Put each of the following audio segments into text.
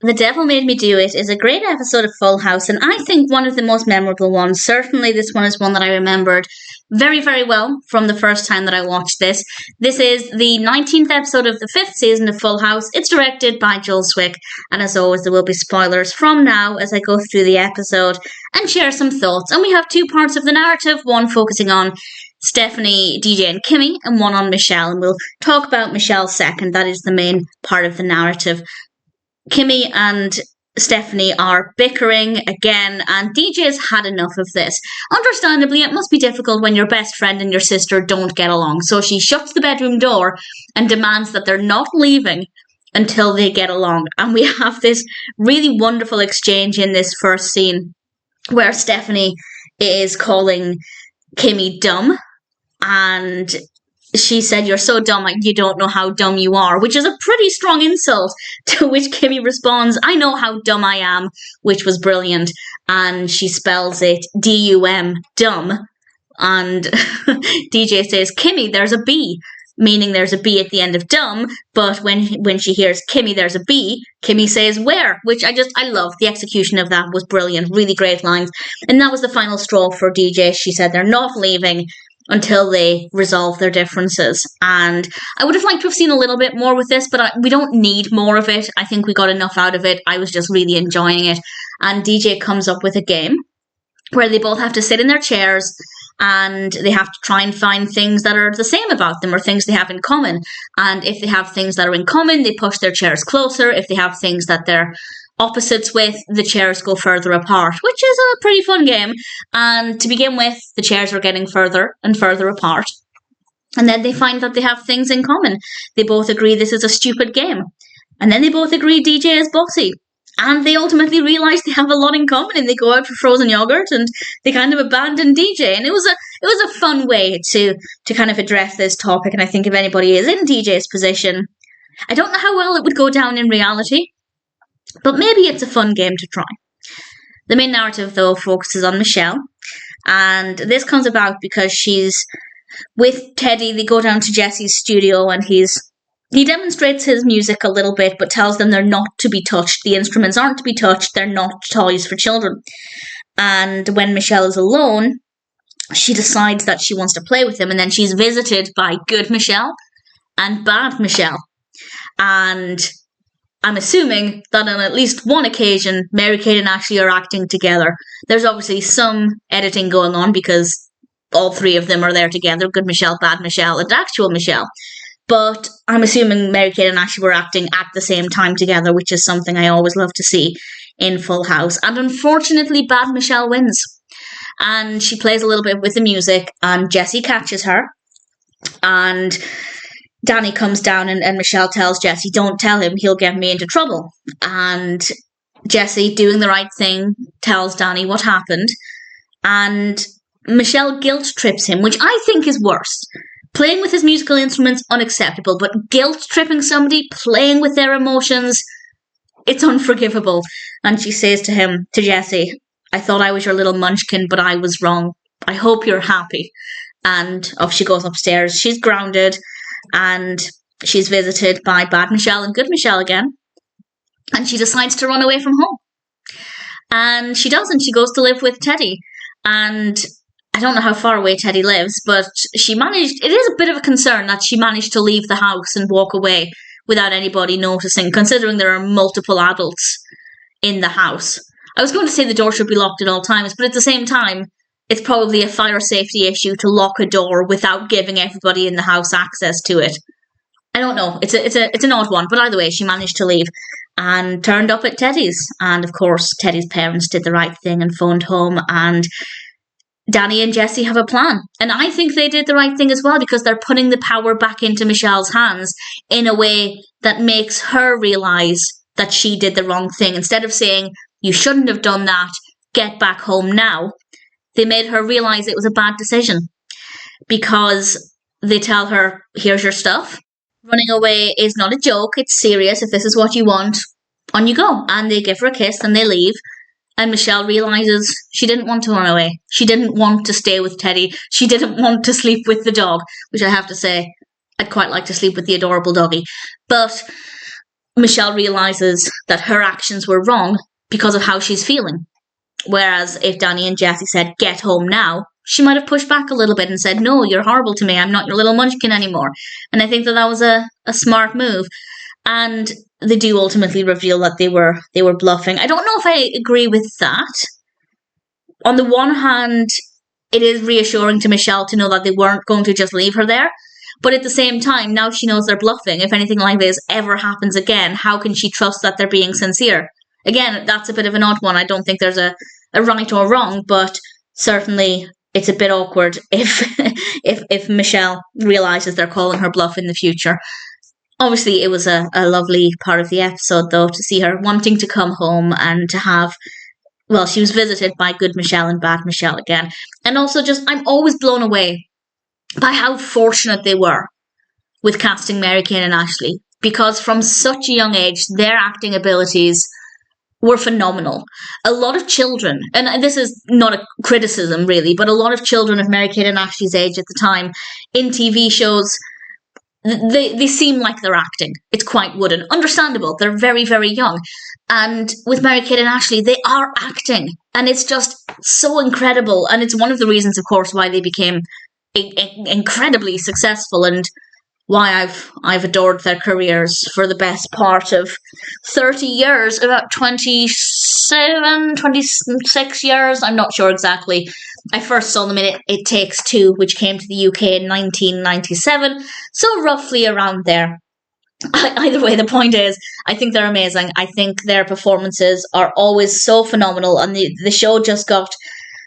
The Devil Made Me Do It is a great episode of Full House, and I think one of the most memorable ones. Certainly this one is one that I remembered very, very well from the first time that I watched this. This is the 19th episode of the 5th season of Full House. It's directed by Zwick, and as always there will be spoilers from now as I go through the episode and share some thoughts. And we have two parts of the narrative, one focusing on Stephanie, DJ and Kimmy, and one on Michelle, and we'll talk about Michelle second. That is the main part of the narrative. Kimmy and Stephanie are bickering again, and DJ's had enough of this. Understandably, it must be difficult when your best friend and your sister don't get along, so she shuts the bedroom door and demands that they're not leaving until they get along. And we have this really wonderful exchange in this first scene where Stephanie is calling Kimmy dumb, and she said, "You're so dumb, you don't know how dumb you are," which is a pretty strong insult, to which Kimmy responds, "I know how dumb I am," which was brilliant. And she spells it D-U-M, dumb. And DJ says, "Kimmy, there's a B," meaning there's a B at the end of dumb. But when she hears Kimmy, there's a B, Kimmy says, "Where?" Which I love. The execution of that was brilliant. Really great lines. And that was the final straw for DJ. She said they're not leaving until they resolve their differences. And I would have liked to have seen a little bit more with this, but we don't need more of it. I think we got enough out of it. I was just really enjoying it. And DJ comes up with a game where they both have to sit in their chairs and they have to try and find things that are the same about them or things they have in common. And if they have things that are in common, they push their chairs closer. If they have things that they're opposites with, the chairs go further apart, which is a pretty fun game. And to begin with, the chairs are getting further and further apart. And then they find that they have things in common. They both agree this is a stupid game. And then they both agree DJ is bossy. And they ultimately realise they have a lot in common, and they go out for frozen yogurt and they kind of abandon DJ. And it was a fun way to kind of address this topic. And I think if anybody is in DJ's position, I don't know how well it would go down in reality, but maybe it's a fun game to try. The main narrative, though, focuses on Michelle. And this comes about because she's with Teddy. They go down to Jesse's studio and he demonstrates his music a little bit, but tells them they're not to be touched. The instruments aren't to be touched. They're not toys for children. And when Michelle is alone, she decides that she wants to play with him. And then she's visited by good Michelle and bad Michelle. And I'm assuming that on at least one occasion, Mary-Kate and Ashley are acting together. There's obviously some editing going on because all three of them are there together. Good Michelle, bad Michelle, and actual Michelle. But I'm assuming Mary-Kate and Ashley were acting at the same time together, which is something I always love to see in Full House. And unfortunately, bad Michelle wins. And she plays a little bit with the music, and Jesse catches her. And Danny comes down and Michelle tells Jesse, "Don't tell him, he'll get me into trouble." And Jesse, doing the right thing, tells Danny what happened. And Michelle guilt trips him, which I think is worse. Playing with his musical instruments, unacceptable. But guilt tripping somebody, playing with their emotions, it's unforgivable. And she says to Jesse, "I thought I was your little munchkin, but I was wrong. I hope you're happy." And off she goes upstairs. She's grounded. And she's visited by bad Michelle and good Michelle again. And she decides to run away from home. And she doesn't. She goes to live with Teddy. And I don't know how far away Teddy lives, but it is a bit of a concern that she managed to leave the house and walk away without anybody noticing, considering there are multiple adults in the house. I was going to say the door should be locked at all times, but at the same time, it's probably a fire safety issue to lock a door without giving everybody in the house access to it. I don't know. It's an odd one, but either way, she managed to leave and turned up at Teddy's. And of course, Teddy's parents did the right thing and phoned home, and Danny and Jesse have a plan. And I think they did the right thing as well, because they're putting the power back into Michelle's hands in a way that makes her realise that she did the wrong thing. Instead of saying, "You shouldn't have done that, get back home now," they made her realise it was a bad decision, because they tell her, "Here's your stuff. Running away is not a joke. It's serious. If this is what you want, on you go." And they give her a kiss and they leave. And Michelle realises she didn't want to run away. She didn't want to stay with Teddy. She didn't want to sleep with the dog, which I have to say, I'd quite like to sleep with the adorable doggy. But Michelle realizes that her actions were wrong because of how she's feeling. Whereas if Danny and Jessie said, get home now, she might have pushed back a little bit and said, no, you're horrible to me. I'm not your little munchkin anymore. And I think that was a smart move. And they do ultimately reveal that they were bluffing. I don't know if I agree with that. On the one hand, it is reassuring to Michelle to know that they weren't going to just leave her there. But at the same time, now she knows they're bluffing. If anything like this ever happens again, how can she trust that they're being sincere? Again, that's a bit of an odd one. I don't think there's a right or wrong, but certainly it's a bit awkward if Michelle realizes they're calling her bluff in the future. Obviously, it was a lovely part of the episode, though, to see her wanting to come home and to have... Well, she was visited by good Michelle and bad Michelle again. And also I'm always blown away by how fortunate they were with casting Mary-Kate and Ashley. Because from such a young age, their acting abilities were phenomenal. A lot of children, and this is not a criticism really, but a lot of children of Mary-Kate and Ashley's age at the time in TV shows, they seem like they're acting. It's quite wooden. Understandable. They're very, very young. And with Mary-Kate and Ashley, they are acting. And it's just so incredible. And it's one of the reasons, of course, why they became incredibly successful and why I've adored their careers for the best part of 30 years, about 27, 26 years, I'm not sure exactly. I first saw them in It Takes Two, which came to the UK in 1997, so roughly around there. Either way, the point is, I think they're amazing. I think their performances are always so phenomenal, and the show just got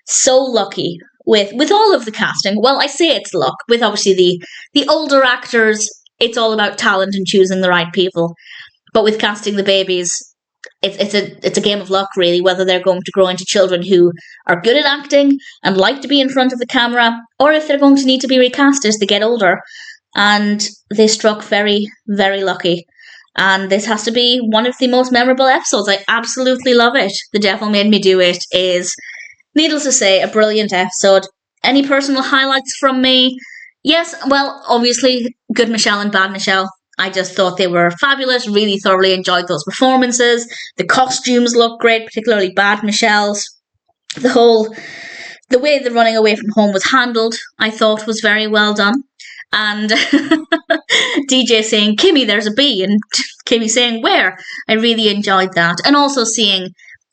so lucky with all of the casting. Well, I say it's luck. With obviously the older actors, it's all about talent and choosing the right people. But with casting the babies, it's a game of luck, really, whether they're going to grow into children who are good at acting and like to be in front of the camera, or if they're going to need to be recast as they get older. And they struck very, very lucky. And this has to be one of the most memorable episodes. I absolutely love it. The Devil Made Me Do It is, needless to say, a brilliant episode. Any personal highlights from me? Yes, well, obviously, good Michelle and bad Michelle. I just thought they were fabulous, really thoroughly enjoyed those performances. The costumes look great, particularly bad Michelle's. The way the running away from home was handled, I thought was very well done. And DJ saying, Kimmy, there's a bee, and Kimmy saying, where? I really enjoyed that. And also seeing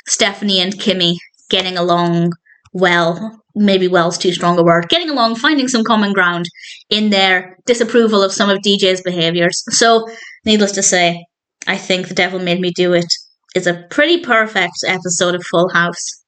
Stephanie and Kimmy getting along well, maybe well's too strong a word, getting along, finding some common ground in their disapproval of some of DJ's behaviours. So, needless to say, I think The Devil Made Me Do It is a pretty perfect episode of Full House.